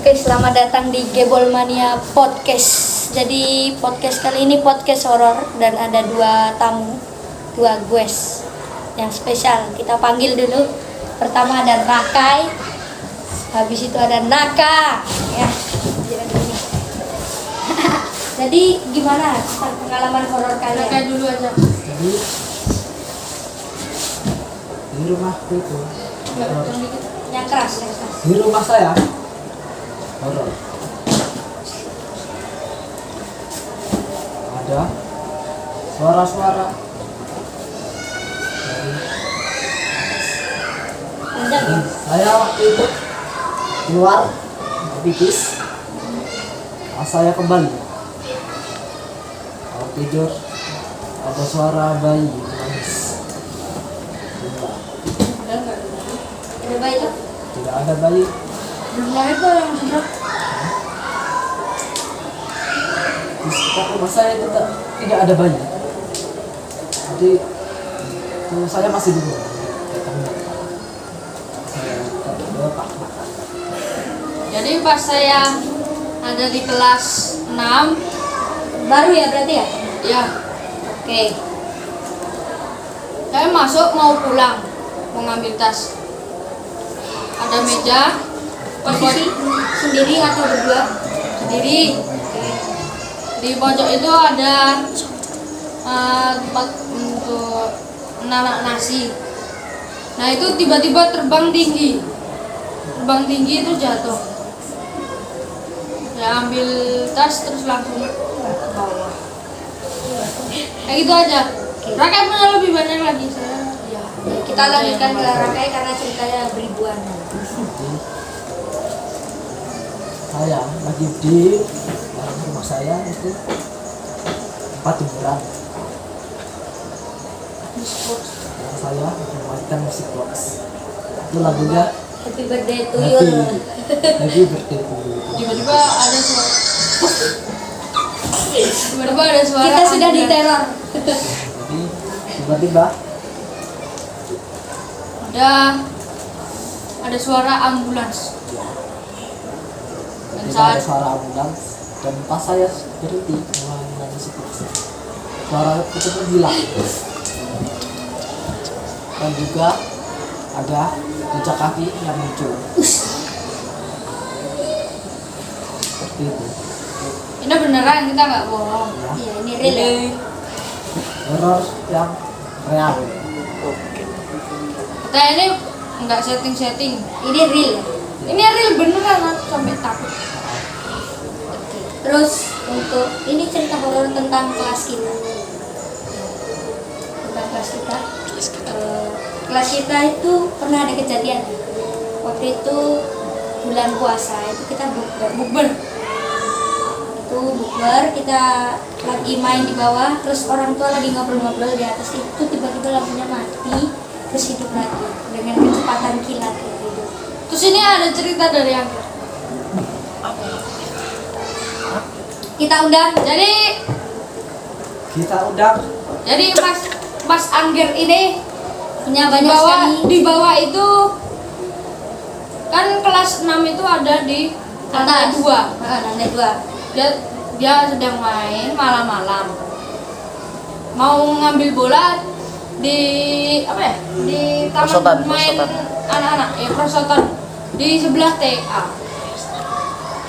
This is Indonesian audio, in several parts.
Oke, selamat datang di Gebol Mania Podcast. Jadi podcast kali ini podcast horor dan ada dua tamu, dua guest yang spesial. Kita panggil dulu. Pertama ada Rakai, habis itu ada Naka. Ya, jadi gimana pengalaman horor kalian? Rakai dulu aja. Jadi di rumahku itu Yang keras. di rumah saya horor. Ada suara-suara dari saya waktu itu keluar pipis, saya kembali kalau tidur ada suara bayi nangis. Ada bayi tuh? Tidak ada bayi. Belum lahir tuh yang sudah. Di sekitar rumah saya itu tidak ada bayi. Jadi saya masih di rumah. Jadi pas saya ada di kelas 6, Baru ya berarti ya? ya, Oke. saya masuk mau pulang, mau ngambil tas. Ada meja, Posisi sendiri atau berdua? sendiri. Di pojok itu ada tempat untuk menaruh nasi. Nah itu tiba-tiba terbang tinggi itu jatuh. Ya ambil tas terus langsung ke bawah. Kayak gitu aja. Rakyat punya lebih banyak lagi saya. Ya. Kita lanjutkan ke Rakai karena ceritanya beribuan. Saya lagi di dalam rumah saya itu tempat hiburan. Dan saya memainkan musik box. Itu lagunya Happy birthday to you. lagi bertemu. Tiba-tiba ada suara. Tiba-tiba ada suara. Kita sudah diteror. Jadi tiba-tiba ada suara ambulans. Dan tiba ada saat suara ambulans dan pas saya berhenti memainkan musik box, suara itu pun hilang. Dan juga ada jejak kaki yang muncul. Seperti itu. ini beneran, kita nggak bohong. Ya. Iya, ini real ya. Horor yang real. Kita ini nggak setting. Ini real ya. Ini real beneran, aku sampai takut. Terus untuk ini cerita horor tentang kelas kita. Tentang kelas kita. Kelas kita itu pernah ada kejadian. Waktu itu bulan puasa itu kita bukber. Itu bukber, kita lagi main di bawah, terus orang tua lagi ngobrol-ngobrol di atas itu tiba-tiba lampunya mati, terus hidup lagi dengan kecepatan kilat gitu. Terus ini ada cerita dari yang Kita undang. Kita undang jadi Mas Angger ini Punya di banyak bawah, sekali. di bawah itu kan kelas 6 itu ada di lantai 2. Lantai 2. Dia sedang main malam-malam. Mau ngambil bola di apa ya? Di taman main anak-anak, ya perosotan di sebelah TA.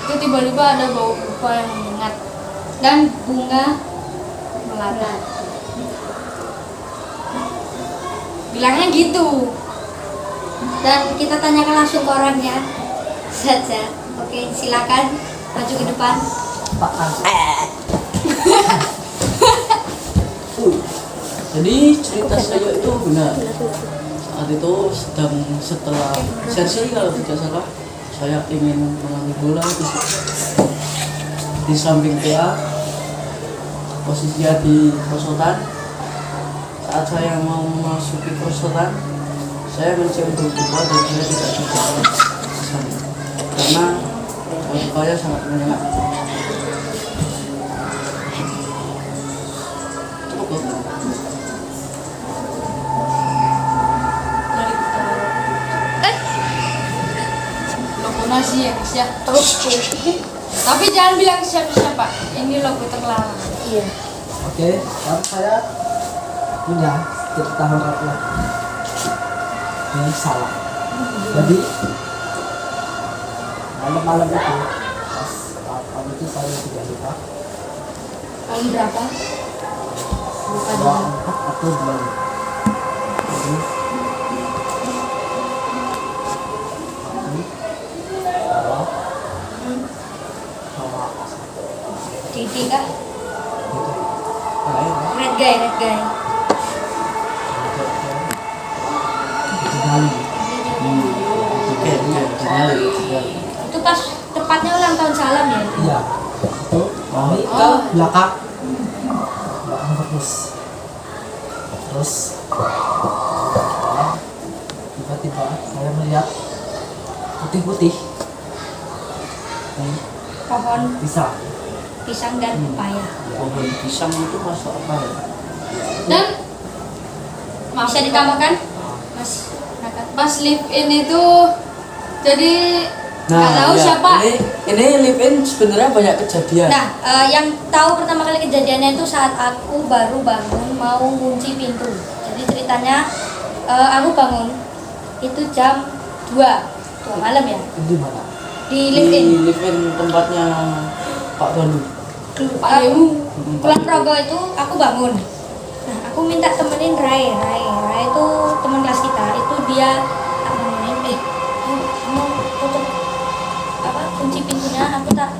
Itu tiba-tiba ada bau lupa yang menyengat Dan bunga melata. Bilangnya gitu. dan kita tanyakan langsung ke orangnya saja. Oke, silakan maju ke depan. Pak langsung. Jadi cerita saya itu benar. Saat itu setelah sesi kalau tidak salah, saya ingin mengambil bola di samping PA, posisinya di perosotan. Saat saya mau memasuki perosotan, saya mencium bau dupa dan saya tidak bisa ke sana karena bau dupanya sangat menyengat. Cukup. donasi ya guys ya. Tapi jangan bilang siapa-siapa. Ini logo terlarang. Iya. Oke, sekarang saya punya cerita horor lagi. Ini salah. Jadi malam-malam itu pas tahun itu saya tidak lupa. Tahun berapa? Lupa Dua juga. empat atau dua lima. Jadi bawa Cici kah? gitu. Lain, Red guy, red guy. Jali. Oke, Jali. Itu pas tepatnya ulang tahun Salam ya? Iya. Itu kami ke belakang. Belakang terus. Terus tiba-tiba saya melihat putih-putih di Pohon pisang. pisang dan pepaya. Pohon pisang itu masuk apa ya? Dan maaf, Bisa ditambahkan? Mas Raka. pas live in itu jadi nggak Nah, tahu ya, siapa. ini live in sebenarnya banyak kejadian. Nah, yang tahu pertama kali kejadiannya itu saat aku baru bangun mau ngunci pintu. Jadi ceritanya aku bangun itu jam 2 malam ya, Itu di mana? di Di live in. live in tempatnya Pak Danu. Pak Dewu. Kulon Progo itu aku bangun. Nah, aku minta temenin Rai itu teman kelas kita. Itu dia tak nemenin, kamu tutup apa kunci pintunya, aku tak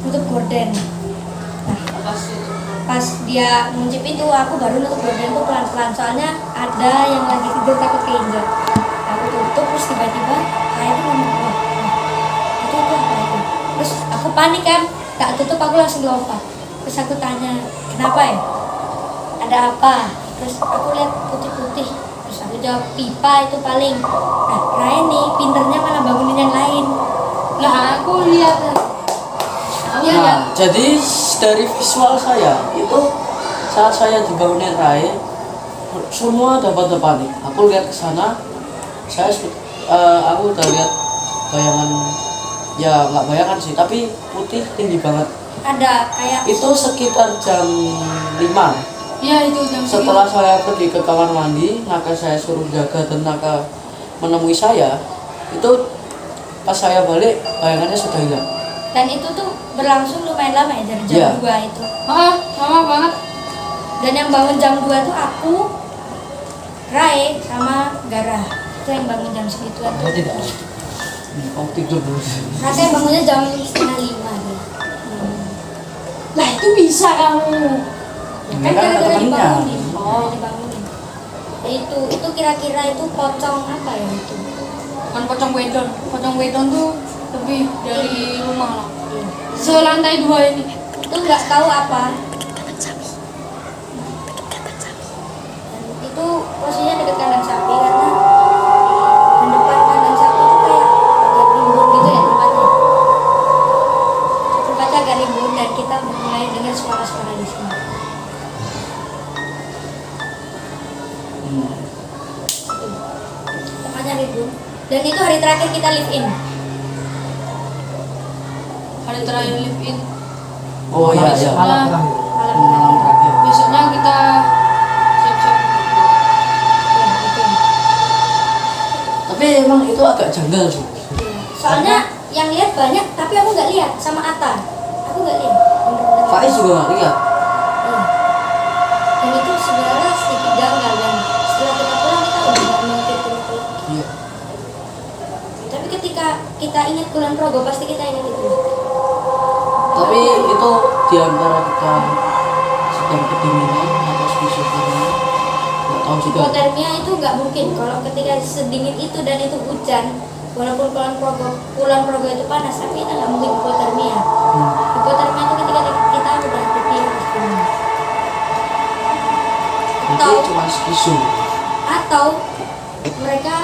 tutup gorden. Nah, pas dia ngunci pintu, aku baru nutup gorden tuh pelan-pelan. Soalnya ada yang lagi tidur takut keinjak. Aku tutup terus tiba-tiba Rai itu ngomong, "Wah, itu apa itu?" Terus aku panik kan, tak tutup aku langsung lompat. Terus aku tanya, kenapa ya? Ada apa? Terus aku lihat putih-putih. Terus aku jawab, pipa itu paling. Nah, Raya nih pinternya malah bangunin yang lain. Lah aku lihat. Aku Iya, lihat. Nah, jadi dari visual saya itu saat saya dibangunin Rai, semua dapat panik. Aku lihat ke sana, aku udah lihat bayangan, ya nggak bayangan sih, tapi putih tinggi banget. Ada kayak Itu sekitar jam 5. Iya itu jam Setelah saya pergi ke kamar mandi, Naka saya suruh jaga dan Naka menemui saya. Itu pas saya balik, bayangannya sudah hilang. dan itu tuh berlangsung lumayan lama ya dari jam Iya. 2 itu. lama banget. Dan yang bangun jam 2 tuh aku, Rai sama Gara. Itu yang bangun jam segituan Saya tuh. tidak. Oh, tidur dulu. Rasa yang bangunnya jam 4:30 dia. Lah itu bisa kamu. Ya Ini kan kan gara-gara temennya. dibangunin. Oh, dibangunin. Ya itu kira-kira itu pocong apa ya itu? Bukan pocong wedon. Pocong wedon tuh lebih dari rumah lah. Iya. Selantai 2 ini. Itu nggak tahu apa. Dan itu posisinya dekat kandang sapi karena di depan kandang sapi itu kayak agak rimbun gitu ya tempatnya. Tempatnya agak rimbun dan kita mulai dengar suara-suara di sini. Tuh. Tempatnya rimbun. Dan itu hari terakhir kita live in. Hari terakhir live in. Oh iya, iya. Malam terakhir. Malam Malam terakhir. terakhir. Besoknya kita siap-siap. Ya, itu. Tapi emang itu agak janggal sih. Soalnya yang lihat banyak, tapi aku nggak lihat sama Atta. Aku nggak lihat. Bener-bener. Faiz juga nggak lihat. Iya. Dan itu sebenarnya sedikit janggal dan setelah kita pulang kita udah nggak mikir itu. Iya. Tapi ketika kita ingat Kulon Progo pasti kita ingat itu. Tapi itu di antara kita sedang kedinginan atau spesies kedinginan, nggak tahu juga. Hipotermia itu nggak mungkin kalau ketika sedingin itu dan itu hujan. Walaupun Kulon Progo itu panas, tapi kita nggak mungkin hipotermia. Hipotermia itu ketika kita udah pipi harus dingin. Itu Atau cuma spisu. atau mereka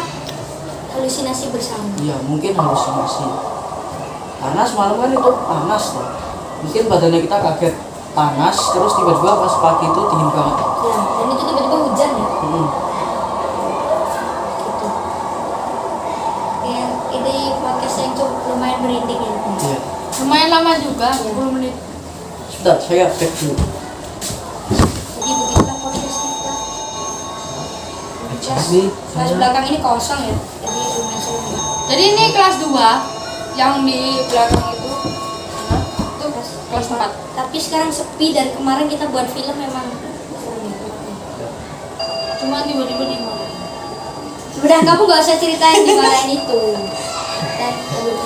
halusinasi bersama. Iya, mungkin halusinasi. Karena semalam kan itu panas loh. Mungkin badannya kita kaget panas, terus tiba-tiba pas pagi itu dingin banget. Ya, dan itu tiba-tiba hujan ya. Hmm. Gitu. Ya, ini podcast yang lumayan merinding ya. Iya. Lumayan lama juga, 10 menit. Sebentar, saya cek dulu. Jadi begitulah podcast kita. Jadi Kelas saya belakang ini kosong ya, jadi lumayan seru ya. Jadi ini kelas 2 yang di belakang itu. Itu kelas 4. Tapi sekarang sepi dari kemarin kita buat film memang. Cuma tiba-tiba dimarahin. Udah kamu gak usah ceritain dimarahin itu. Dan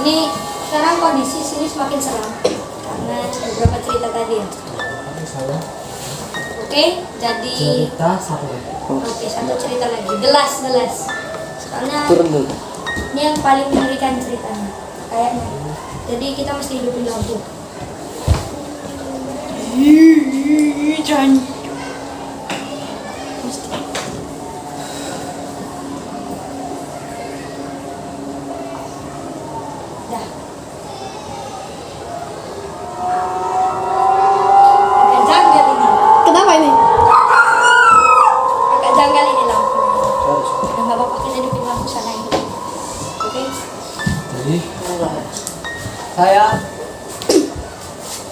ini sekarang kondisi sini semakin seram karena beberapa cerita tadi ya. saya Oke, jadi cerita satu. oke satu cerita lagi. Delas. Soalnya Turun dulu. ini yang paling mengerikan ceritanya kayaknya. Jadi kita mesti hidupin lampu. Jangan. Dah. Agak janggal ini. Kenapa ini? Agak janggal ini lampu. Harus. Udah nggak apa-apa kita hidupin lampu sana ini. Oke. Jadi saya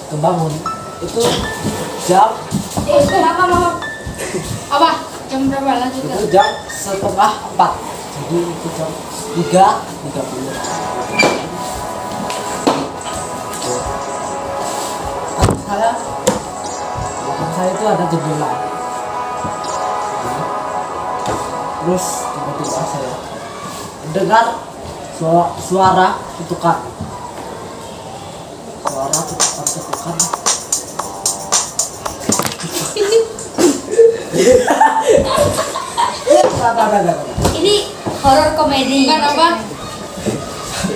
kebangun itu jam Mama. Apa? Jam berapa lanjutkan? itu jam 3:30. Jadi itu jam 3:30. Belakang saya itu ada jendela. Terus tiba-tiba saya dengar suara ketukan. Suara ketukan. Nah. Ini horor komedi. Bukan apa?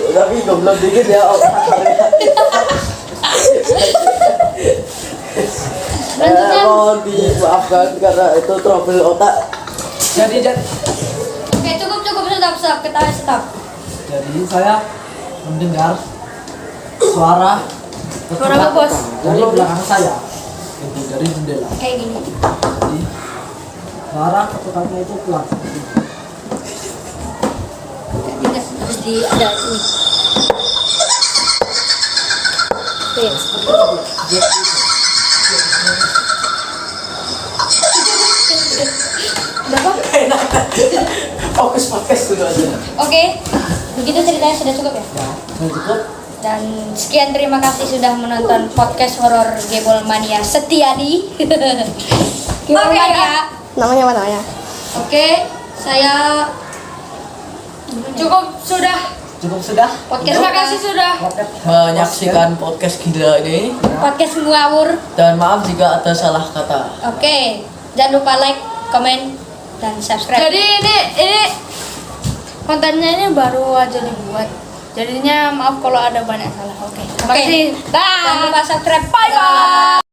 Tapi goblok dikit ya. Mohon dimaafkan karena itu trouble otak. Jadi Oke, cukup stop. Ketawa stop. Jadi saya mendengar suara Suara apa, Bos? dari belakang saya, itu dari jendela. Kayak gini. Jadi suara ketukannya itu pelan. Tidak harus di ada ini. Oke. Berapa? Fokus podcast dulu aja. Oke. Begitu ceritanya sudah cukup ya? Ya, sudah cukup. Dan sekian terima kasih sudah menonton podcast horor Gebol Mania Setiadi. Gebol Oke, Mania. Namanya apa namanya? Oke, saya Cukup sudah. podcast Terima kasih sudah. Menyaksikan podcast gila ini podcast ngawur. dan maaf jika ada salah kata. Oke, jangan lupa like, komen, dan subscribe. Jadi ini kontennya ini baru aja dibuat. Jadinya maaf kalau ada banyak salah. Oke. Terima Oke. kasih. Jangan Dah. lupa subscribe. Bye bye.